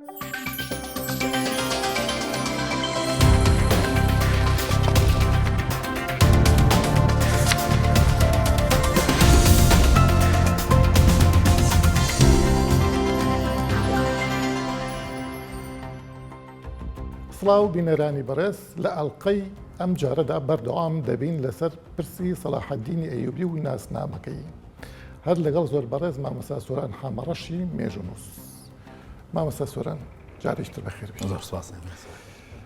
سڵاو بینەرانی بەڕێز لە ئەڵلقەی ئەم جارەدا بەردەوام دەبین لەسەر پرسی سەلاحەددینی ئەیوبی و ناسنامەکەی هەر لەگەڵ زۆر بەڕێز مامەستا سۆران حامەڕەشی مێژونووس. مامەستا سۆران جارێکتر بەخێر بێت.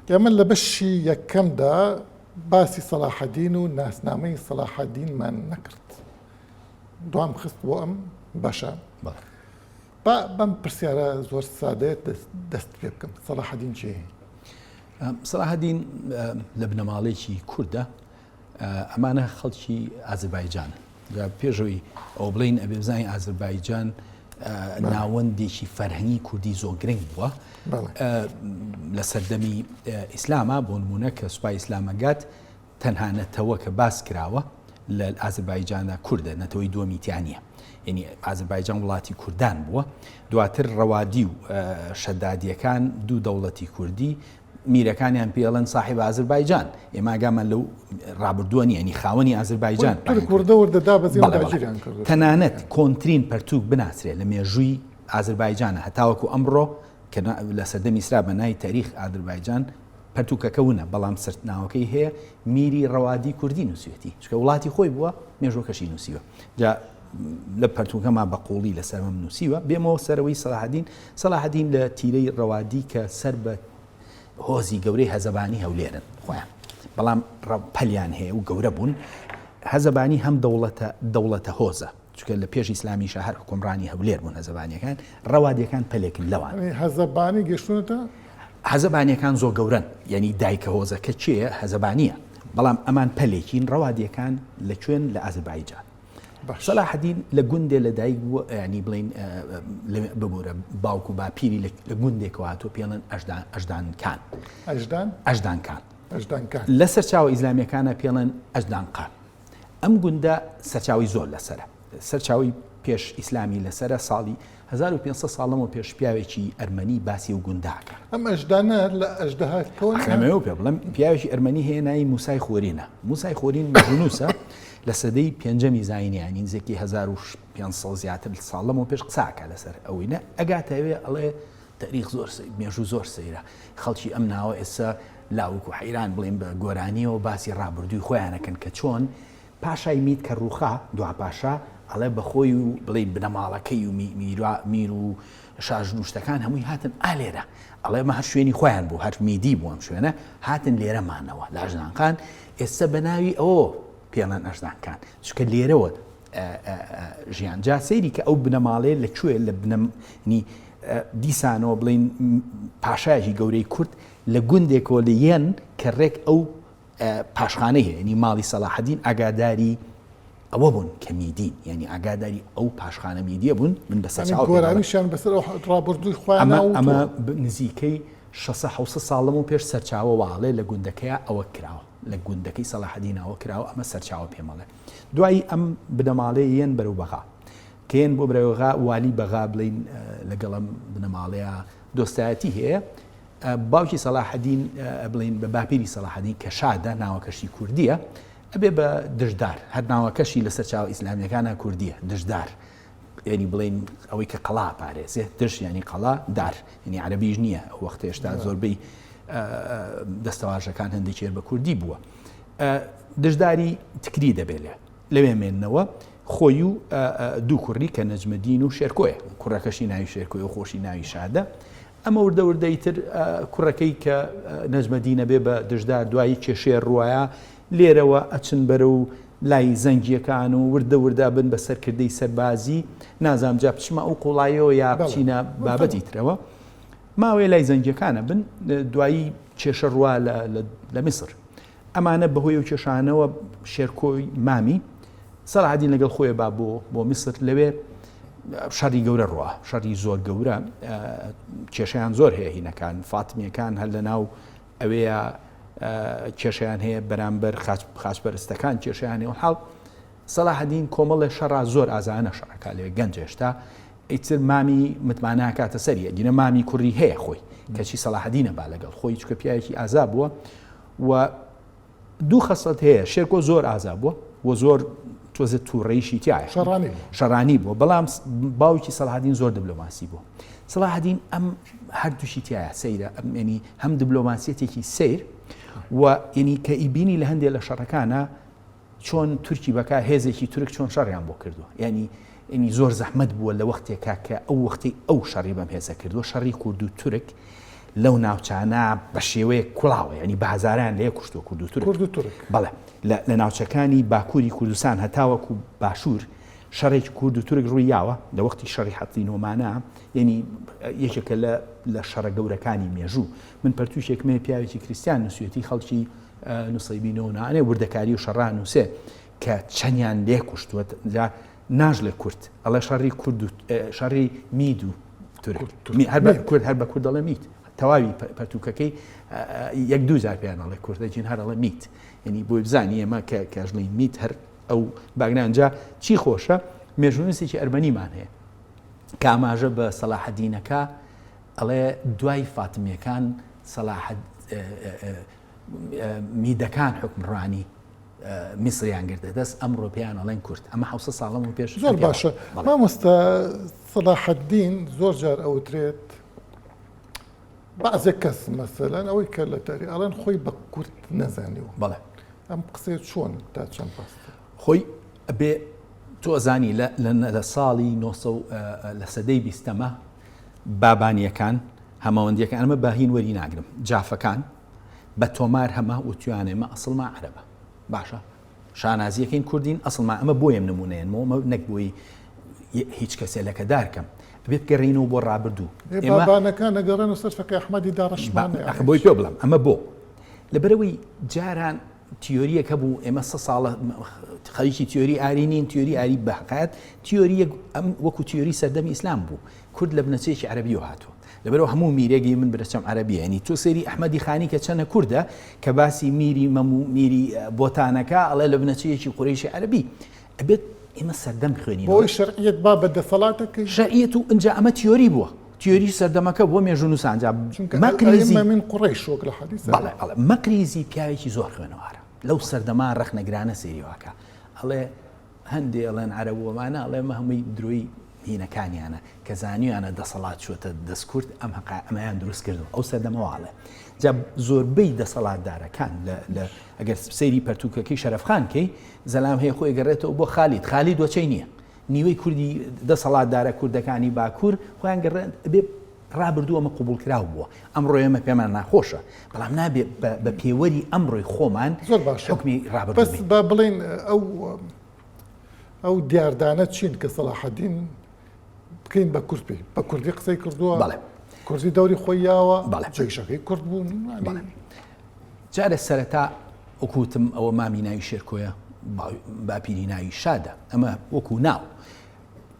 ئێمە لە بەشی یەکەمدا باسی سەلاحەددین و ناسنامەی سەلاحەددینمان نەکرد. دوام خست بۆ ئەم بەشە. بەم پرسیارە زۆر سادەیە دەست پێ بکەم. سەلاحەددین چێ؟ سەلاحەددین لە بنەماڵێکی کوردە، ئەمانە خەڵکی ئازەربایجانن. پێشەوەی ئەو بڵین ئەبێ بزانین ئازەربایجان ناوەندێکی فەرهەنگی کوردی زۆر گرنگ بووە لە سەردەمی ئیسلامە. بۆ نمونە کە سوپای ئیسلامەگات تەنها نەتەوە کە باس کراوە لە ئازەربایجاندا کوردە، نەتەوەی دووەمیتیانە، یعنی ئازەربایجان وڵاتی کوردان بووە. دواتر ڕەوادی و شەدادیەکان دوو دەوڵەتی کوردی میرەکانیان پێڵەن صاحب ئازەربایجان. ئێمە ئاگامان لەو ڕابردووە نیە، ینی خاوەنی ئازەربایجان تەنانەت کۆنترین پەرتوک بناسرێت لە مێژووی ئازەربایجانە، هەتاوەکو ئەمڕۆ کە لە سەردەمی ئیسلام بە ناوی تاریخ ئازەربایجان پەرتوکەکەونە، بەڵام سەرناوەکەی هەیە میری ڕەوادی کوردی نووسێتی، چکە وڵاتی خۆی بووە مێژوەکەشی نووسیوە. جا لە پەرتوکەما بە قوڵی لەسەرمە نووسیوە. بێمەوە سەرەوەی سەلاحەددین لە تیرەی ڕەوادی کە سەر بە هۆزی گەورەی هەزەبانی هەولێرن خۆیان، بەڵام پەلیان هەیە و گەورە بوون. هەزەبانی هەم دەوڵەتە هۆزە، چکە لە پێش ئیسلامی شەهر حکومڕانی هەولێر بوون هەزەبانیەکان. ڕەوادیەکان پەلێکن لەوان. هەزەبانی گەشتونەتە؟ هەزەبانیەکان زۆر گەورن، یعنی دایکە هۆزەکە چیە؟ هەزەبانیە، بەڵام ئەمان پەلێکین. ڕەوادیەکان لەکوێن؟ لە ئازەربایجان. سەلاحەددین لە گوندێ لە دایک بووە، ینی بڵین ببوورە باوکو باپیری لە گوندێکەوە هاتووە، پێڵێن ئەژدانکان. ئەژدانکان لە سەرچاوە ئیسلامیەکانە پێڵێن ئەژدانقان. ئەم گوندە سەرچاوی زۆر لەسرە، سەرچاوی پێش ئیسلامی لەسرە. ساڵی 1500 ساڵەمەوە پێش پیاوێکی ئەرمەنی باسی و گونداکە. ئەم ئەژدانە لە ئەژدەهاکەوە پێ بڵم پیاوێکی ئەرمەنی هەیە ناوی موسای خۆرینە. موسای خۆرین مێژونووسە لە سەدەی پێنجەمی زاینیانی نزیکی 1500 زیاتر ساڵەمەوە پێش قساکە لەسەر ئەوەی ئەگاتەوێ ئەڵێ تاریخ زۆر مێژوو زۆر سەیرە، خەڵکی ئەم ناوە ئێستا لاوک و حەیران بڵێن بە گۆرانیەوە باسی ڕابردووی خۆیانەکەن کە چۆن پاشای میت کە ڕووخا دوا پاشا ئەڵێ بەخۆی و بڵێ بنەماڵەکەی و میر و شاژنوشتەکان هەمووی هاتن ئالێرە. ئەڵێ مە هەر شوێنی خۆیان بوو، هەر میدی بوو ئەم شوێنە، هاتن لێرەمانەوە لە ئەژدانقان. ئێستا بە ناوی ئەوە پێڵەن ئەژدانکان، چکە لێرەوە ژیان جا سەیری کە ئەو بنەماڵێ لەکوێ لە بنەمنی دیسانەوە بڵین پاشایەکی گەورەی کورد لە گوندێکەوە لە یەن کە ڕێک ئەو پاشخانەی هەیە، ینی ماڵی سەلاحەددین ئاگاداری ئەوە بوون کە میدین، یعنی ئاگاداری ئەو پاشخانە میدیە بوون. من بەسەرگۆرانیشان بەسەر ڕابردووی خۆیان ئەمە نزیکەی 600 ساڵەمە پێش سەرچاوە واڵێ لە گوندەکەیە ئەوە کراوە، لە گوندەکەی سەلاحەددینەوە کراوە. ئەمە سەرچاوە پێمەڵێ. دوایی ئەم بنەماڵەیە یەن بەرەو بەغا کێن بۆ برەوەغا والی بەغا بڵین لەگەڵم بنەماڵەیە دۆستایەتی هەیە. باوکی سەلاحەددین بڵین بە باپیری سەلاحەددین کە شادە ناوەکەشی کوردیە، ئەبێ بە دژدار، هەر ناوەکەشی لە سەرچاوە ئیسلامیەکانە کوردیە، دژدار، ینی بڵین ئەوەی کە قەڵا پارێزێ، دژ ینی قەڵا، دار ینی عەرەبیش نییە. ئەو وەختە هێشتا زۆربەی دەستەواژەکان هەندێکێر بە کوردی بووە. دژداری تکری دەبێت لەوێ مێننەوە. خۆی و دوو کوڕی کە نەجمەدین و شێرکۆیە، کوڕەکەشی ناوی شێرکۆی و خۆشی ناوی شادە. ئەمە وردەوردەیتر کوڕەکەی کە نەجمەدینە بێ بە دژدار دوایی کێشێر ڕوایە لێرەوە ئەچن بەرە و لای زەنگیەکان و وردە بن بە سەرکردەی سەربازی، نازام جا بچمە ئەو قوڵایەوە یا بچینە بابەتی ترەوە. ماوەیە لای زەنگیەکانە بن، دوایی کێشە ڕوا لە میسر. ئەمانە بەهۆی و کێشانەوە شێرکۆی مامی سەلاحەددین لەگەڵ خۆی با بۆ میسر. لەوێ شەڕی گەورە ڕوا، شەڕی زۆر گەورە، کێشەیان زۆر هەیە. هینەکان فاتمیەکان هەر لە ناو ئەوەیە کێشیان هەیە، بەرامبەر خاچپەرستەکان کێشیان هەیە. حاڵ سەلاحەددین کۆمەڵێ شەڕا زۆر ئازانە شەڕەکە لێ گەنج هێشتا ئیتر مامی متمانە کاتە سەریە گینە مامی کوڕی هەیە خۆی کەچی سەلاحەدینە با لەگەڵ خۆی چکە پیاوێکی ئازا بووە و دوو خەسڵەت هەیە شێرکۆ زۆر ئازا بووە و زۆر تۆزە تووڕێیشی تایە شەڕانی بووە بەڵام باوکی سەلاحەدین زۆر دیبلۆماسی بوو سەلاحەدین ئەم هەردووشی تایە سەیرە ینی هەم دیبلۆماسیەتێکی سیر و ینی کە ئیبینی لە هەندێک لە شەڕەکانە چۆن تورکی بەکار هێزێکی تورک چۆن شەڕیان بۆ کردووە ینی زۆر زەحمەت بووە لە وەختێکا کە ئەو وەختی ئەو شەڕی بەم هێزە کردووە شەڕی کورد و تورک لەو ناوچانە بە شێوەیە کوڵاوە ینی بە هەزاران لێ کوشتووە کورد و تورک بەڵێ لە ناوچەکانی باکووری کوردستان هەتاوەکو باشوور شەڕێکی کورد و تورک ڕوویاوە لە وەختی شەڕی حەتی نۆمانە ینی یەکێکە لە شەڕە گەورەکانی مێژوو من پەرتوشێکمێ پیاوێکی کریسیان نووسێتی خەڵکی نووسیبینەوە نانێ وردەکاری و شەڕان نووسێ کە چەندیان لێ کوشتووە ناژ لە کورد ئەڵێ شەڕی کورد و شەڕی مید و کورد هەر بە کورد دەڵێ میت تەواوی پەرتوکەکەی یەک دوو جار پێیانەڵێ کوردەجین هەرەڵە میت ینی بۆی بزانی ئێمە کەژڵی میت هەر ئەو باگنانجا چی خۆشە مێژوونوسێکی ئەرمەنیمان هەیە کە ئاماژە بە سەلاحەدینەکە ئەڵێ دوای فاتمیەکان میدەکان حکمڕانی میسریان گردە دەست ئەمڕۆ پێیان ئەڵێن کورد ئەمە 700 ساڵەم و پێش زۆر باشە مامۆستا سەلاحەدین زۆر جار ئەوترێت بعضێک کەس مەسەلەن ئەوەی کە لە تاری ئەڵێن خۆی بە کورد نەزانیوە بەڵێ ئەم قسەیە چۆن تا چەند پاستە خۆی بێ تۆزانی لە ساڵی 900 لە سەدەی 20ەمە بابانیەکان هەماوەندیەکان ئەمە باهین وەری ناگرم جافەکان بە تۆمار هەمە وتوانێمە ئەسڵما عەرەبە باشە شانازیەکەین کوردین ئەسڵما ئەمە بۆیم نمونەیەنمەوە نەک بۆی هیچ کەسێ لەکە دارکەم بێت گەڕینەوە بۆ ڕابردوو بابانەکان نەگەڕێن و سەر فەقی ئەحمەدی داڕەشمانێ بۆی پێ بڵم ئەمە بۆ لەبەرەوەی جاران تیۆریەکە بوو ئێمە 100 ساڵە خەریکی تیۆری ئارینین تیۆری ئاری بەحقات تیۆریە وەکو تیۆری سەردەمی ئیسلام بوو کورد لە بنەچەیەکی عەرەبیەوە هاتووە لەبەرەوە هەموو میرێکی من برەچەم عەرەبیە ینی تۆ سەیری ئەحمەدی خانی کە چەنە کووردە کە باسی میری میری بۆتانەکە ئەڵێ لە بنەچەیەکی قوڕیشی عەرەبی ئەبێت ئێمە سەردەم بخوێنین بۆی شەرعیەت با بە دەسەڵاتەکەی شەرعیەت و ئەنجا ئەمە تیۆری بووە تیۆری سەردەمەکە بۆ مێژوونووسان جا مەقریزی من قوڕیش وەک لە حەدیث بەڵێ مەقریزی پیاوێکی زۆر خوێنەوارە لەو سەردەما ڕەخنەگرانە سێریواکە ئەڵێ هەندێ ئەڵێن عەرەبووەمانە ئەڵێ مە هەمووی درۆی هینەکانیانە کە زانیویانە دەسەڵات چوەتە دەستکورد ئەمەیان دروست کردو ئەو سەردەمەواڵێ جا زۆربەی دەسەڵاتدارەکان ئەگەر سەیری پەرتوکەکەی شەرەفخانکەی زەلام هەیە خۆی گەڕێتەوە بۆ خالید وەچەی نییە نیوەی کوردی دەسەڵاتدارە کوردەکانی باکوور خۆیان گەڕێن بێ ڕابردووە ئەمە قوبوڵ کراو بووە ئەمڕۆ ئێمە پێمان ناخۆشە بەڵام نابێت بە پێوەری ئەمڕۆی خۆمان زۆر باش حکمی ڕابردوو بەس با بڵێن ئەو دیاردانە چین کە سەلاحەدین بکەین بە کورد پێی بە کوردی قسەی کردووە بەڵێ کوردی دەوری خۆی یاوە جێگشەکەی کورد بوون بەڵێ جارە سەرەتا وەکوتم ئەوە مامی ناوی شێرکۆیە باپیری ناوی شادە ئەمە وەکو ناو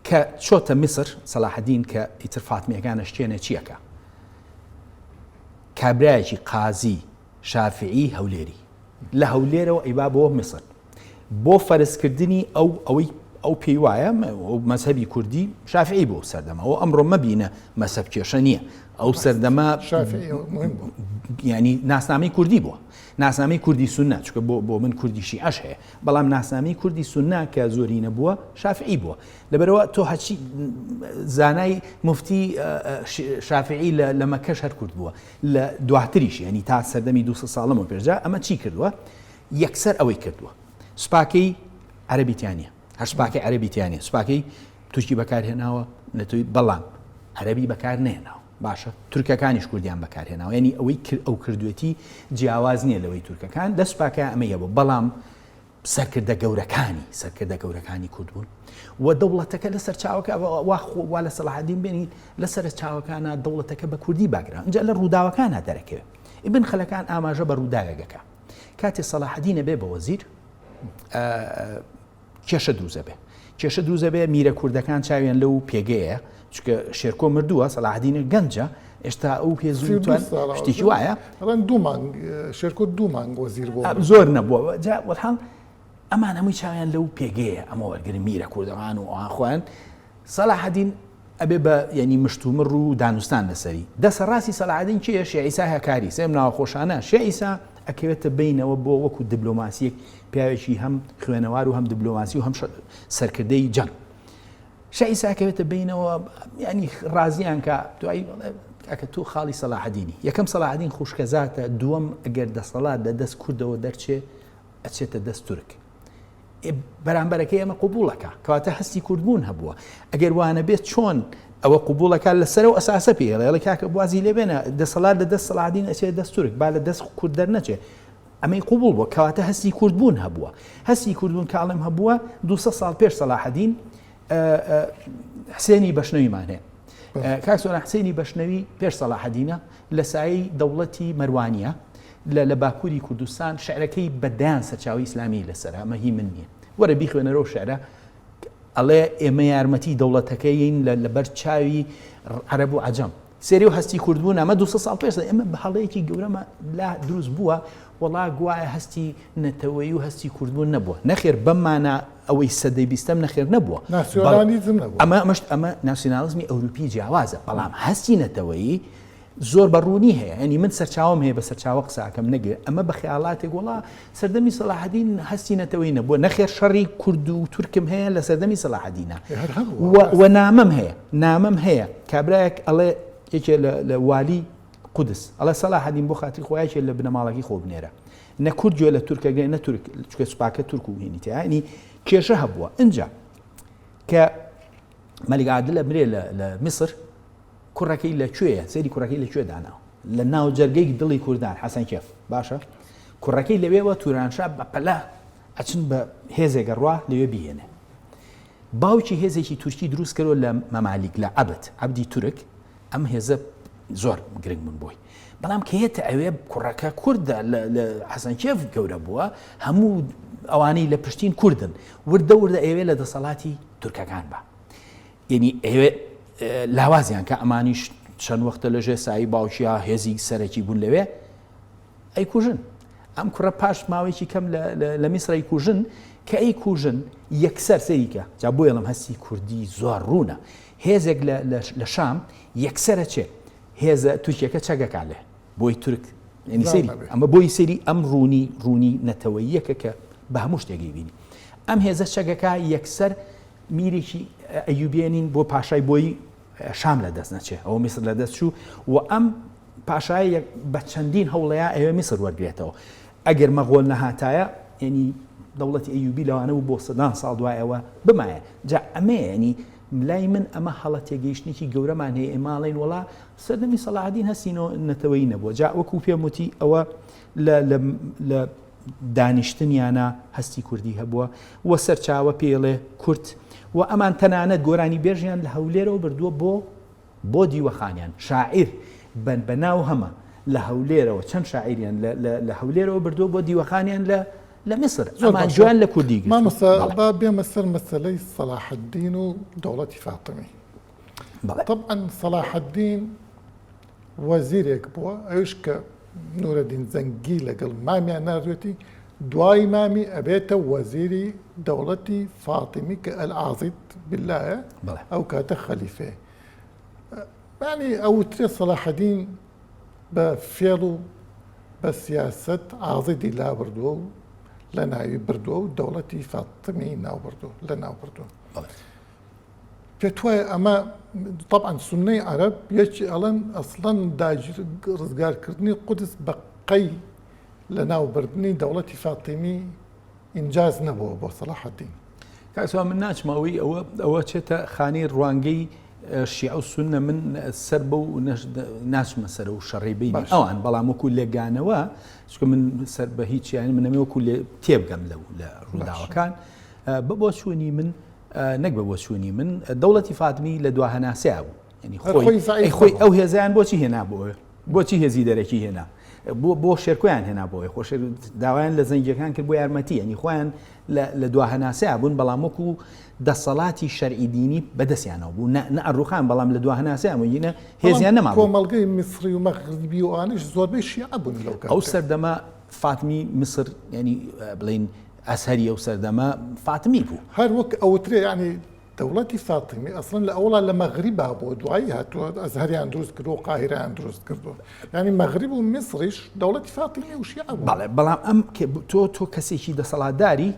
کە چۆتە میسر سەلاحەدین کە ئیتر فاتمیەکانە شتێنە چیەکە کابرایەکی قازی شافعی هەولێری لە هەولێرەوە ئەیبا بۆ میسر بۆ فەرزکردنی ئەو پێی وایە مەذهبی کوردی شافعی بۆ سەردەما ئەو ئەمڕۆ مەبینە مەسەب کێشە نییە ئەو سەردەما ینی ناسنامەی کوردی بووە ناسنامەی کوردی سوننا چکە بۆ من کوردی شیعەش هەیە بەڵام ناسنامەی کوردی سوننا کە زۆری نەبووە شافعی بووە لەبەرەوە تۆ هەچی زانای مفتی شافعی لە مەکەش هەر کورد بووە لە دواتریش ینی تا سەردەمی 200 ساڵەمەوە پێشجا ئەمە چی کردووە یەکسەر ئەوەی کردووە سوپاکەی عەرەبیتیانە هەر سوپاکەی عەرەبیتیانە سوپاکەی توشکی بەکارهێناوە نەتووی بەڵام عەرەبی بەکار نێناوە باشە تورکەکانیش کوردیان بەکارهێناوە ینی ئەوەی ئەو کردوێتی جیاواز نییە لەوەی تورکەکان دە سوپاکە ئەمەیە بوو بەڵام سەرکردە گەورەکانی کورد بوون و دەوڵەتەکە لەسەر چاوەکە وا لە سەلاحەدین بێنین لەسەر چاوەکانە دەوڵەتەکە بە کوردی باگرا اینجا لە ڕووداوەکانە دەرەکەوێت ئیبن خەلەکان ئاماژە بە ڕووداوێگەکە کاتێ سەلاحەدینە بێ بە وەزیر کێشە دروزە بێ میرە کوردەکان چاویان لەو پێگەیە چکە شێرکۆ مردووە سەلاحەدینە گەنجە ئێستا ئەو پێزووتوان شتێکی وایە دوو مانگ شێرکۆ دوو مانگ وەزیر بووە زۆر نەبووە وەڵام ئەمان هەمووی چاویان لەو پێگەیە ئەمە وەرگری میرە کوردەکان و ئاخوان سەلاحەدین ئەبێ بە ینی مشتومڕ و دانوستان لەسەری دەسەڕاستی سەلاحەدین چیە شێعیسا هەکاری سێم ناوەخۆشانە شێعیسا ئەکەوێتە بینەوە بۆ وەکو دیبلۆماسیەک پیاوێکی هەم خوێنەوار و هەم دیبلۆماسی و هەم سەرکردەی جەنگ شێعیسا ئەکەوێتە بینەوە ینی ڕازیان کە دوایی ئەکە تو خاڵی سەلاحەدینی یەکەم سەلاحەدین خوشکەزاتە دووەم ئەگەر دەسەڵات لە دەست کوردەوە دەرچێ ئەچێتە دەست تورک بەرامبەرەکەی ئەمە قوبوڵەکە کەواتە هەستی کوردبوون هەبووە ئەگەر وانە بێت چۆن ئەوە قوبوڵەکە لەسەرەوە ئەساسە پێڵێ کاکە بوازی لێ بێنە دەسەڵات لە دەست سەلاحەدین ئەچێت دەست تورک با لە دەست کورد دەرنەچێ ئەمەی قوبوڵ بووە کەواتە هەستی کوردبوون هەبووە هەستی کوردبوون کاڵم هەبووە 200 ساڵ پێش سەلاحەدین حسێنی بەشنەویمان هەیە کاکسۆرە حسێنی بەشنەوی پێش سەلاحەدینە لە سایەی دەوڵەتی مەروانیە لە باکووری کوردستان شعرەکەی بەدایان سەرچاوی ئیسلامی لەسەر ئەمە هی من نییە وەرە بیخوێنەرەوە شعرە ئەڵێ ئێمە یارمەتی دەوڵەتەکەین لەبەر چاوی عەرەب و عەجەم سێری و هەستی کوردبوون ئەمە 200 ساڵ پێش ئێمە بە هەڵەیەکی گەورەمە لا دروست بووە وەڵا گوایە هەستی نەتەوەیی و هەستی کوردبوون نەبووە نەخێر بەمانە ئەوەی سەدەی بیستەم نەخێر نەبووە ئەمە ناسیۆنالیزمی ئەوروپی جیاوازە بەڵام هەستی نەتەوەیی زۆر بەڕوونی هەیە ینی من سەرچاوم هەیە بە سەرچاوە قساکەم نەگێ ئەمە بە خەیاڵاتێک وڵا سەردەمی سەلاحەدین هەستی نەتەوەی نەبووە نەخێر شەڕی کورد و تورکم هەیە لە سەردەمی سەلاحەدینە و نامەم هەیە کابرایەک ئەڵێ یەکێ لە والی قودس ئەڵێ سەلاحەدین بۆ خاتی خۆیاکێ لە بنەماڵەکەی خۆ بنێرە نە کورد گوێ لە تورکەگەی نە تورک چکە سوپاکە تورک و هێنیتە ینی کێشە هەبووە اینجا کە مەلیک عادل ئەمرێ لە میسر کوڕەکەی لەکوێیە سەیری کوڕەکەی لەکوێ داناوە لە ناو جەرگەی دڵی کوردان حەسەن کێف باشە کوڕەکەی لەوێوە تورانشا بەپەلا ئەچن بە هێزێک ڕوا لەوێ بهێنێ باوکی هێزێکی تورکی دروست کردەوە لە مەمالیک لە عەبدی تورک ئەم هێزە زۆر گرنگ بوون بۆی بەڵام کە هێتە ئەوێ کوڕەکە کووردە لە حەسەن کێف گەورە بووە هەموو ئەوانەی لە پشتین کوردن وردە ئەوێ لە دەسەڵاتی تورکەکان بە یعنی ئەوێ لاوازیان کە ئەمانیش چەند وەختە لەژێ سایی باوکییا هێزی سەرەکی بوون لەوێ ئەی کوژن ئەم کوڕە پاش ماوەیەکی کەم لە میسرەی کوژن کە ئەی کوژن یەکسەر سەریکە جا بۆ ئێڵم هەستی کوردی زۆر ڕوونە هێزێک لە شام یەکسەرە چێ هێزە تورکیەکە چەگەکا لێ بۆی تورک سەری ئەمە بۆی سەری ئەم ڕوونی نەتەوەییەکە کە بە هەموو شتێکی بینی ئەم هێزە چەگەکە یەکسەر میرێکی ئەیوبێنین بۆ پاشای بۆی شام لە دەست نەچێ ئەوە میسر لە دەست چوو و ئەم پاشای بە چەندین هەوڵەیە ئەوێ میسر وەرگێتەوە ئەگەر مەغۆل نەهاتایە ینی دەوڵەتی ئەیوبی لەوانە و بۆ سەدان ساڵ دوایەوە بمایە جا ئەمە ینی لای من ئەمە هەڵە تێگەیشتێکی گەورەمان هەیە ئێماڵین وڵا سەردەمی سەلاحەدین هەستینەوە نەتەوەیی نەبووە جا وەکو پێم وتی ئەوە لە دانیشتنیانە هەستی کوردی هەبووە و سەرچاوە پێڵێ کورد و ئەمان تەنانەت گۆرانی بێژیان لە هەولێرەوە بردووە بۆ دیوەخانیان شاعیر بەناو هەمە لە هەولێرەوە چەند شاعیریان لە هەولێرەوە بردووە بۆ دیوەخانیان لە میسر ئەمان جوان لە کوردی با بێمە سەر مەسەلەی سەلاحەدین و دەوڵەتی فاتمی طبعا سەلاحەدین وەزیرێک بووە ئەوش کە نورەدین زەنگی لەگەڵ مامیان ناردوێتی دوای مامی ئەبێتە وەزیری دەوڵەتی فاتمی کە ئەلعازیت باللایە ئەو کاتە خەلیفێ یعنی ئەوترێ سەلاحەدین بە فێڵ و بە سیاست عازیدی لا بردووە و لە ناوی بردووە و دەوڵەتی فاتمی لە ناو بردووە پێت وایە ئەمە طبعا سونەی عەرەب یەکی ئەڵەن ئەسڵەن ڕزگارکردنی قودس بە قەی لە ناوبردنی دەوڵەتی فاتیمی ئینجاز نەبووە بۆ سەلاحەدین کاکسوا من ناچمەوەی ئەوە چێتە خانەی ڕوانگەی شیعە و سونە من سەر بە و ناچمە سەر و شەڕی بینی ئەوان بەڵام وەکو لێگانەوە چکە من سەر بە هیچ یانی منەمێ وەکو لێ تێبگەم لە ڕووداوەکان بۆ چوونی من نەک بە بۆ چوونی من دەوڵەتی فاتمی لە دوا هەناسەیە بوو ینی خۆی ئەو هێزیان بۆچی هێنا بۆچی هێزی دەرەکی هێنا بۆ شێرکۆیان هێنا بۆی خۆش داوایان لە زەنگەکان کرد بۆ یارمەتی ینی خۆیان لە دوا هەناسەیە بوون بەڵام وەکو دەسەڵاتی شەرعی دینی بەدەستیانەوە بوو نە ئەڕوخان بەڵام لە دوا هەناسەیە وینە هێزیان نەما کۆمەڵگەی میسری و مەغریبی و ئانیش زۆربەی شیعە بوون لەو کاتە ئەو سەردەمە فاتمی میسر ینی بڵین ئەسهەری ئەو سەردەمە فاتمی بوو هەر وەک ئەوترێ ینی دەوڵەتی فاتیمی ئەسڵن لە ئەوڵا لە مەغریبا بۆ دوایی هاتووە ئەزهریان دروست کردو و قاهیرەیان دروست کردو ینی مەغریب و میسریش دەوڵەتی فاتیمی و شیعە بوو. بەڵێ بەڵام ئەم تۆ کەسێکی دەسەڵاتداری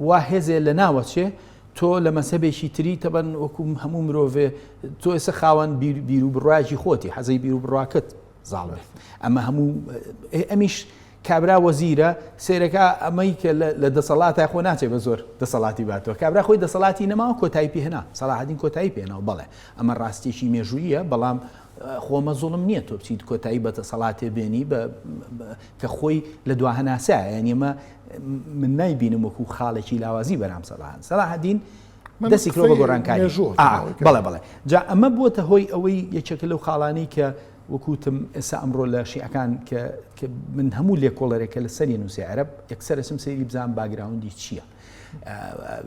وا هێزێ لە ناوەچێ تۆ لە مەسەبێکی تری تەبەن وەکو هەموو مرۆڤێ تۆ ئێستا خاوەن بیر و بڕواژی خۆتی حەزەی بیر و بڕواکت زاڵێ ئەمە هەموو ئەمیش کابرا وەزیرە سێرەکە ئەمەی کە لە دەسەڵاتای خۆ ناچێت بە زۆر دەسەڵاتی باتەوە کابرا خۆی دەسەڵاتی نەماوە کۆتایی پێهێنا سەلاحەدین کۆتایی پێێنەوە بەڵێ ئەمە ڕاستێکی مێژوویە بەڵام خۆمە زوڵم نییە تۆ بچیت کۆتایی بە دەسەڵاتێ بێنی کە خۆی لە دوا هەناسایە یعنی ئەمە من نایبینم وەکو خاڵێکی لاوازی بەرام سەلاحەدین دەستی کرۆ بە گۆڕانکاری بەڵێ جا ئەمە بووە هۆی ئەوەی یەکێکە لەو خاڵانەی کە وەکوتم ئێستا ئەمڕۆ لە شیعەکان کە من هەموو لێکۆڵەرێکە لە سەری نووسی عەرەب یەکسەر ئەچم سەیری بزانم باگراوندی چییە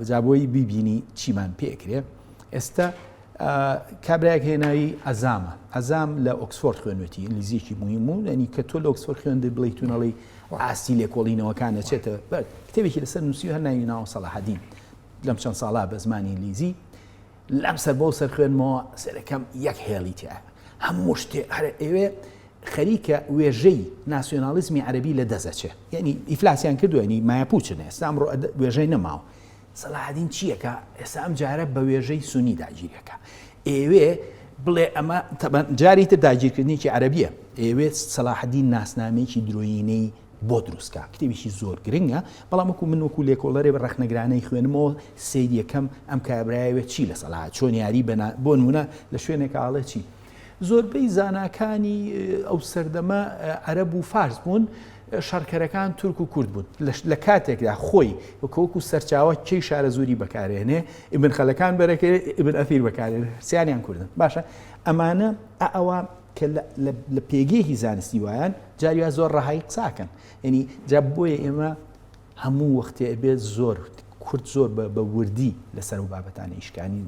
جا بۆی بیبینی چیمان پێکرێ ئێستا کابرایەک هێنایی ئەزام لە ئۆکسفۆرد خوێنوێتی ئینگلیزیێکی مهم و ئەنی کە تۆ لە ئۆکسفۆرد خوێندە بڵیتونەڵی ئاستی لێکۆڵینەوەکانە چێتە کتێبێکی لەسەر نووسی هەر ناوی ناو سەلاحەدین لەم چەند ساڵا بە زمانی ئینگلیزی لەم سەر بۆ سەر خوێنمەوە سەرەکەم یەک هێڵی تیا هەموو شتێ هەر ئێوێ خەریکە وێژەی ناسیۆنالیزمی عەرەبی لە دەزەچێ یعنی ئیفلاسیان کردو ینی مایەپوچنە ئێستا ئەمڕۆ وێژەی نەماوە سەلاحەدین چییەکە ئێستا ئەم جارە بە وێژەی سونی داگیرەکە ئێوێ بڵێ ئەمە جاری تر داگیرکردنیی عەرەبیە ئێوێ سەلاحەدین ناسنامەیەکی درۆیینەی بۆ دروستکە کتێبیشی زۆر گرنگە بەڵام وەکو من وەکو لێکۆڵەرێ بە ڕەخنەگرانەی خوێنمەوە سەیری یەکەم ئەم کابرایەوێت چی لە سەلاحەت چۆن یاری بۆ نمونە لە شوێنێکە ئاڵێ چی زۆربەی زاناکانی ئەو سەردەمە عەرەب و فارس بوون شەڕکەرەکان تورک و کورد بوون لە کاتێکدا خۆی وەکو سەرچاوە کەی شارە زووری بەکارێنێ ئیبن خەلەکان بەرەکە ئیبن ئەثیر بەکارێنێ سییانیان کوردن باشە ئەمانە ئەوە کە لە پێگەیەکی زانستی وایان جاریوا زۆر ڕەهای قساکەن ینی جا بۆیە ئێمە هەموو وەختێ بێت زۆر کورد زۆر بە وردی لەسەر و بابەتانی ئیشکانی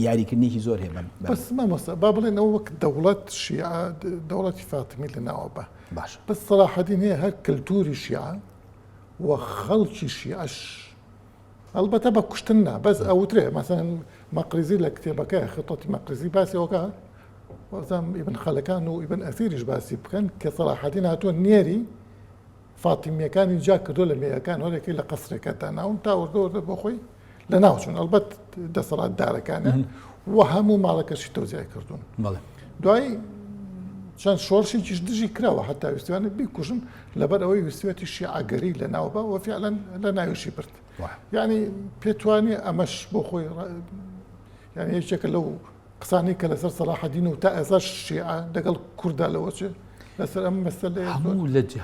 یاریکردنێکی زۆر هەیە بەس مامۆستا با بڵێن ئەوە وەک دەوڵەت شیعە دەوڵەتی فاتیمی لەناوە بە باشە بەس سەلاحەدین هەیە هەر کللتوری شیعە و خەڵکی شیعەش ئەلبەتە بە کوشتن نا بەس ئەوترێ مەسەن مەقریزی لە کتێبەکەی خطەتی مەقریزی باسیەوەکە وەزام ئیبن خەلەکان و ئیبن ئەثیریش باسی بکەن کە سەلاحەدین هاتووە نێری فاتیمیەکانی جا کردو لە مێیەکان هەرێکی لە قەسرێکەدا ناون تا وردە بۆ خۆی لە ناوچوون ئەلبەت دەسەڵات دارەکانە و هەموو ماڵەکەشی تۆزیای کردوون دوای چەند شۆڕشێکیش دژی کراوە هەتا ویستوانە بیکوژن لەبەر ئەوەی ویستوێتی شیعەگەری لە ناوبە و فعلەن لە ناویشی برد یعنی پێتوانێ ئەمەش بۆ خۆی یعنی یەکێکە لەو قسانی کە لەسەر سەلاحەدین و تا ئێستا شیعە لەگەڵ کووردا لەوە چێ لەسەر ئەم مەسەلەیە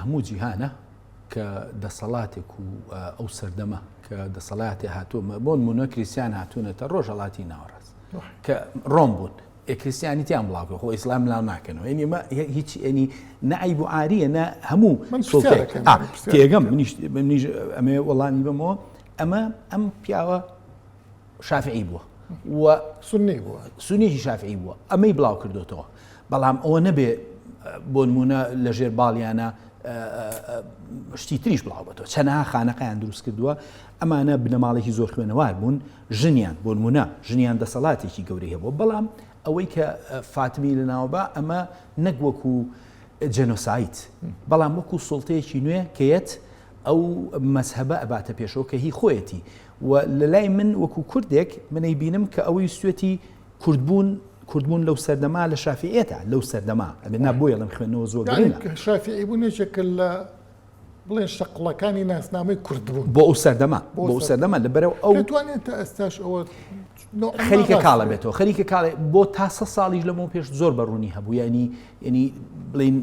هەموو جیهانە کە دەسەڵاتێک و ئەو سەردەمە کە دەسەڵاتی هاتووە بۆ نمونە کریسیان هاتوونەتە ڕۆژهەڵاتی ناوەڕاست کە ڕۆم بوون کریسیانیتیان بڵاوکە خۆ ئیسلام لاو ناکەنەوە ینی ئەمە هیچ ینی نەعیب و عاریە نە هەموو تێگەم منیش ئەمێ وەڵامی بمەوە ئەم پیاوە شافعی بووە و سونیێکی شافعی بووە ئەمەی بڵاو کردوتەوە بەڵام ئەوە نەبێ بۆ نمونە لە ژێر باڵیانە شتی تریش بڵاو بێتەوە چەنەها خانەقەیان دروست کردووە ئەمانە بنەماڵێکی زۆر خوێنەوار بوون ژنیان بۆ نمونە ژنیان دەسەڵاتێکی گەورەی هەبووە بەڵام ئەوەی کە فاتمی لەناوبە ئەمە نەک وەکو جەنۆسایت بەڵام وەکو سوڵتەیەکی نوێ کەیەت ئەو مەزهەبە ئەباتە پێشەوە کە هی خۆیەتی و لە لای من وەکو کوردێک منەی بینم کە ئەوەی سوێتی کوردبوون لەو سەردەما لە شافعیەتە لەو سەردەما ئەبێنا بۆیە لەم خوێنەوە زۆر گرنگە شافعی بوونێکێکە لە بڵێن شەقڵەکانی ناسنامەی کورد بوون بۆ ئەو سەردەما لەبەرەوە ئەو دەتوانێت تا ئێستاش ئەوە خەریکە کاڵە بێتەوە خەریکە کاڵێ بۆ تا 100 ساڵیش لەمەوە پێش زۆر بەڕوونی هەبوو ینی بڵین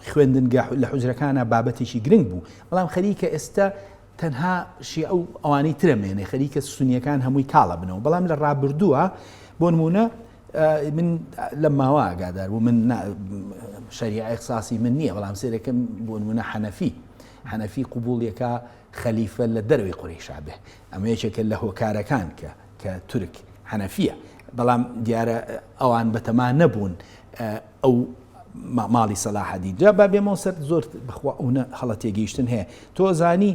خوێندنگە لە حوجرەکانە بابەتێکی گرنگ بوو بەڵام خەریکە ئێستا تەنها شیعە و ئەوانەی ترەمێنێ خەریکە سونیەکان هەمووی کاڵە بنەوە بەڵام لە ڕابردووە بۆ نمونە من لە ماوە ئاگادار بوو من شەریعە اختصاصی من نییە بەڵام سێرەکەم بۆ نمونە حەنەفی قبوڵیەکە خەلیفە لە دەروی قوڕیشا بێ ئەمە یەکێکە لە هۆکارەکان کە تورک حەنەفیە بەڵام دیارە ئەوان بەتەما نەبوون ئەو ماڵی سەلاحەدین جا با بێمەوە سەر زۆر بخوا ئەوە هەڵە تێگەیشتن هەیە تۆ زانی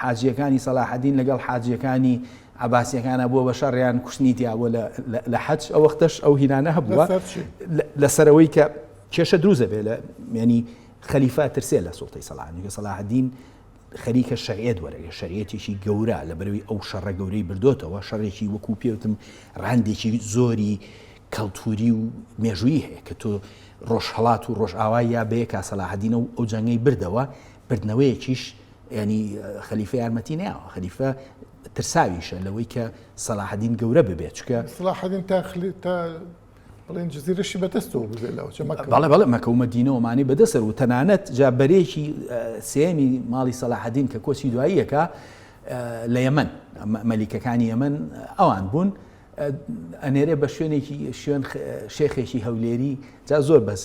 حاجیەکانی سەلاحەدین لەگەڵ حاجیەکانی عباسیەکانە بووە بە شەڕیان کوشتنیتیا بووە لە حەج ئەو وەختەش ئەو هینانە هەبووە لەسەرەوەی کە کێشە دروزە بێ لە ینی خەلیفە ترسێ لە سوڵتەی سەلاحەدین کە سەلاحەدین خەریکە شەریعەت وەرەگرێ شەریعەتێکی گەورە لە بەرەوەی ئەو شەڕە گەورەی بردوتەوە شەڕێکی وەکو پێوتم ڕاندێکی زۆری کەڵتوری و مێژووی هەیە کە تۆ ڕۆژهەڵات و ڕۆژئاوای یا بەیە کا سەلاحەدینە و ئەو جەنگەی بردەوە بردنەوەیەکیش ینی خەلیفە یارمەتی نەیەوە خەلیفە ترساویشە لەوەی کە سەلاحەدین گەورە ببێت چکە سەلاحەدین تا بڵێن جزیرەشی بەدەستەوە ببێت لەوە بەڵێ مەکە و مەدینەوەمانی بەدەسەر و تەنانەت جا بەرێکی سێمی ماڵی سەلاحەدین کە کۆچی دواییەکە لە یەمەن مەلیکەکانی یەمەن ئەوان بوون ئەنێرێ بە شوێن شێخێکی هەولێری جا زۆر بەس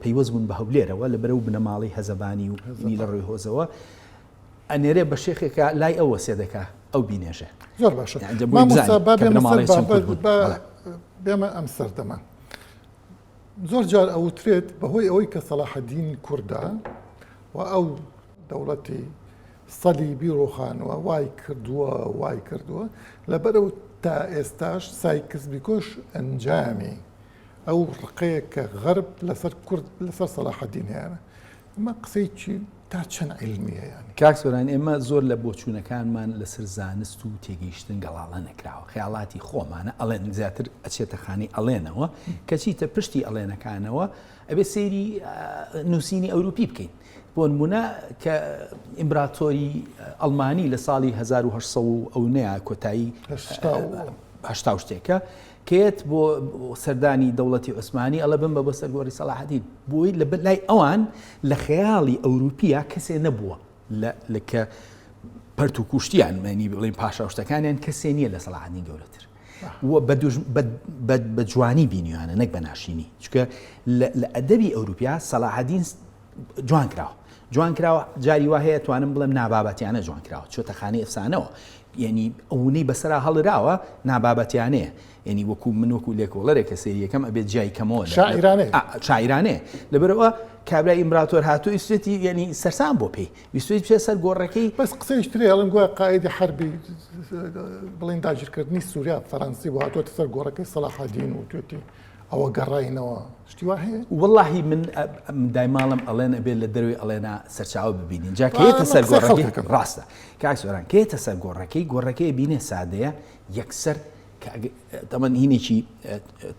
پەیوەست بوون بە هەولێرەوە لە بەرەو بنەماڵی هەزەبانی و لە ڕێی هۆزەوە ئەنێرێ بە شێخێکە لای ئەوە سێ دەکا ئەو بینێژە زۆر باشە بێمە ئەم سەردەما زۆر جار ئەوترێت بەهۆی ئەوەی کە سەلاحەدین کووردە و ئەو دەوڵەتی سەلیبی ڕۆخانەوە وای کردووە لەبەرەوە تا ئێستاش سایکسبی کۆش ئەنجامی ئەو ڕقەیە کە غەرب لەسەر سەلاحەدین هەیەە ئەمە قسەی چی تا چەند عیلمیە ینی کاکسۆران ئێمە زۆر لە بۆچوونەکانمان لەسەر زانست و تێگەیشتن گەڵاڵە نەکراوە خەیاڵاتی خۆمانە ئەڵێن زیاتر ئەچێتە خانی ئەڵێنەوە کە چیتە پشتی ئەڵێنەکانەوە ئەبێ سێری نووسینی ئەوروپی بکەین بۆ نمونە کە ئیمبراتۆری ئەڵمانی لە ساڵی 1970 ئەو نەیە کۆتایی هەشتا شتێکە کێت بۆ سەردانی دەوڵەتی عوسمانی ئەڵە بم بە سەرگۆڕی سەلاحەدین بۆی لە لای ئەوان لە خەیاڵی ئەوروپیا کەسێ نەبووە لەکە پەرت و کوشتیان مەنی بڵێن پاشا شتەکانیان کەسێ نییە لە سەلاحەدین گەورەتر بە جوانی بینیوانە نەک بە ناشینی چکە لە ئەدەبی ئەوروپیا سەلاحەدین جوان کراوە جاری وا هەیە توانم بڵێم نابابەتیانە جوان کراوە چۆتە خانەی ئەفسانەوە یعنی ئەوەی بەسەرا هەڵراوە نابابەتیانەیە ینی وەکو من وەکو لێکۆڵەرێکە سێریەکەم ئەبێت جای کەمەوە شاعیرانەیە لەبەرەوە کابرای ئیمبراتۆر هاتووی ویستێتی ینی سەرسان بۆ پێی ویستێت پێ سەر گۆڕەکەی بەس قسەیشترێ هەڵم گویا قائیدی حربی بڵین داگیرکردنی سووریا فەڕەنسی بۆ هاتووەتە سەر گۆڕەکەی سەلاحەدین و توێتی ئەوە گەڕاینەوە شتی وا هەیە وەڵڵاهی من دایماڵم ئەڵێن ئەبێت لە دەروی ئەڵێنا سەرچاوە ببینین جا کێتە سەر گۆڕەکەی ڕاستە کاکسۆران کێتە سەر گۆڕەکەی بینێ سادەیە یەکسەر تەمەەن هینێکی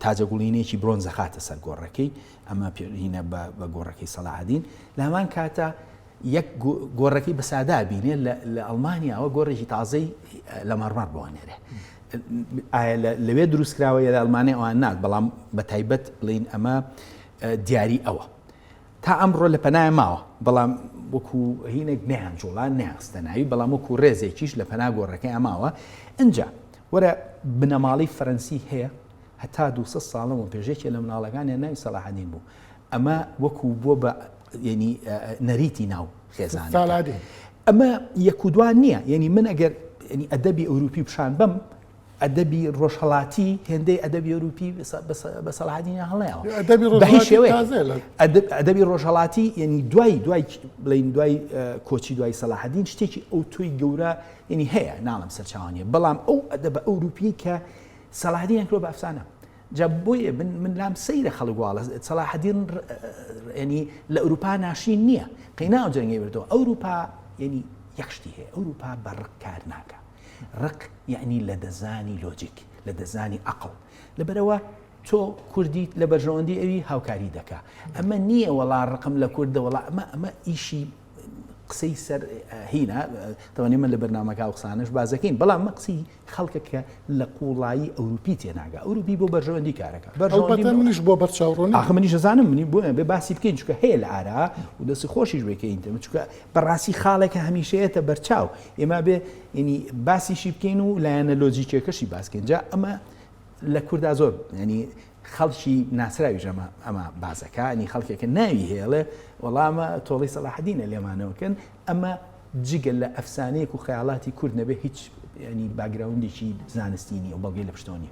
تاجەگوڵینێکی برۆنزە خاتە سەر گۆڕەکەی ئەمە هینە بە گۆڕەکەی سەلاحەدین لە هەمان کاتە یەک گۆڕەکەی بە سادا بینێ لە ئەڵمانیاوە گۆڕێکی تازەی لە مەڕمار بوانێرێ لەوێ دروستکراوە لە ئەڵمانیا ئەوان نات بەڵام بە تایبەت بڵین ئەمە دیاری ئەوە تا ئەمڕۆ لە پەنای ماوە بەڵام وەکو هینێک نەیان جوڵان نەیانستە ناوی بەڵام وەکو ڕێزێکیش لە پەنا گۆڕەکەی ئەماوە ئەجا وەرە بنەماڵی فەرەنسی هەیە هەتا 200 ساڵەوە پێشێکی لە مناڵەکانی ناوی سەلاحەدین بوو ئەمە وەکو بۆ بە ینی نەریتی ناو خێزان ئەمە یەکودوان نییە یعنی من ئەگەر ئەدەبی ئەوروپی پیشان بم ئەدەبی ڕۆژهەڵاتی هێندەی ئەدەبی ئەوروپی بە سەلاحەدین هەڵەیەوە بە هیچ شێوەیە ئەدەبی ڕۆژهەڵاتی ینی دوای بڵین دوای کۆچی دوای سەلاحەدین شتێکی ئەو تۆی گەورە ینی هەیە ناڵم سەرچاوانیە بەڵام ئەو ئەدەبە ئەوروپی کە سەلاحەدین کرۆ بە ئەفسانە جا بۆیە من لام سەیرە خەڵکواڵە سەلاحەدین ینی لە ئەوروپا ناشین نییە قەیناو جەنگی بردەوە ئەوروپا ینی یەک شتی هەیە ئەوروپا بە ڕق کار ناکە ڕق یعنی لە دەزانی لۆجیک لە دەزانی عەقڵ لەبەرەوە تۆ کوردیت لە بەرژەوەندی ئەوی هاوکاری دەکا ئەمە نییە وەڵا ڕقم لە کوردە وەڵا ئەمە ئیشی قسەی سەر هینە تەوانێ من لە بەرنامەکە قسانش بازەکەین بەڵام مە قسەی خەڵکە کە لە قوڵایی ئەوروپی تێناگا ئەوروپی بۆ بەرژەوەندی کارەکە منیش بۆ بەرچاوڕۆنی ئاخ منیش دەزانم منی بۆ بێ باسی بکەین چونکە هەیە لە ئارا و دەستی خۆشیش بکەین چونکە بەڕاستی خاڵێکە هەمیشەیەتە بەرچاو ئێمە بێ ینی باسیشی بکەین و لایەنە لۆجیکێکەشی باسکەین جا ئەمە لە کووردا زۆر ینی خەڵکی ناسراوی ژەمە ئەمە بازەکە ئەنی خەڵکێکە ناوی هێڵێ وەڵامە تۆڵی سەلاحەدینە لێمانەوەکەن ئەمە جگە لە ئەفسانەیەک و خەیاڵاتی کورد نەبێ هیچ ینی باگراوندێکی زانستینی و بەڵگەی لە پشتۆنی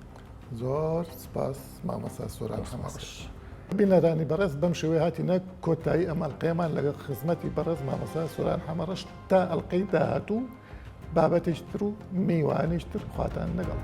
زۆر سپاس مامەسا سۆران خەمەش بینەرانی بەڕێز بەم شێوەیە هاتیینە کۆتایی ئەم ئەڵقەیەمان لەگەڵ خزمەتی بەڕێز مامەسا سۆران حەمەڕەش تا ئەڵقەی داهاتوو بابەتیشتر و میوانیشتر خواتان لەگەڵ.